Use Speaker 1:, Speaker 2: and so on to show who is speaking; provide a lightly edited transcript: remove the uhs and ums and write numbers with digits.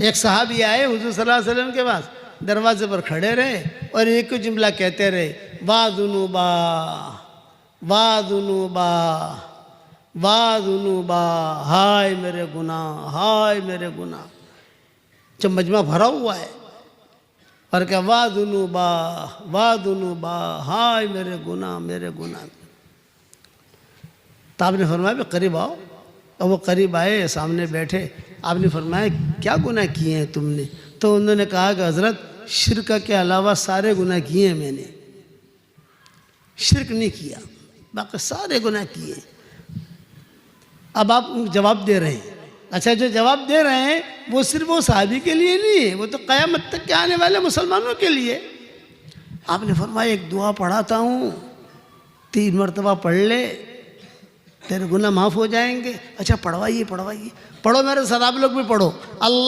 Speaker 1: ایک صحابی آئے حضور صلی اللہ علیہ وسلم کے پاس، دروازے پر کھڑے رہے اور ایک ہی جملہ کہتے رہے، واہ ذنوبا واہ ذنوبا واہ ذنوبا، ہائے میرے گناہ ہائے میرے گناہ۔ جب مجمع بھرا ہوا ہے اور کہ واہ ذنوبا ہائے میرے گناہ میرے گناہ، تو آپ نے فرمایا بھی قریب آؤ، اور وہ قریب آئے، سامنے بیٹھے۔ آپ نے فرمایا کیا گناہ کیے ہیں تم نے؟ تو انہوں نے کہا کہ حضرت شرک کے علاوہ سارے گناہ کیے ہیں میں نے، شرک نہیں کیا، باقی سارے گناہ کیے ہیں۔ اب آپ جواب دے رہے ہیں، اچھا جو جواب دے رہے ہیں وہ صرف وہ صحابی کے لیے نہیں ہے، وہ تو قیامت تک کے آنے والے مسلمانوں کے لیے۔ آپ نے فرمایا ایک دعا پڑھاتا ہوں، 3 مرتبہ پڑھ لے، تیرے گناہ معاف ہو جائیں گے۔ اچھا پڑھوائیے پڑھو میرے ساتھ، آپ لوگ بھی پڑھو۔ اللہ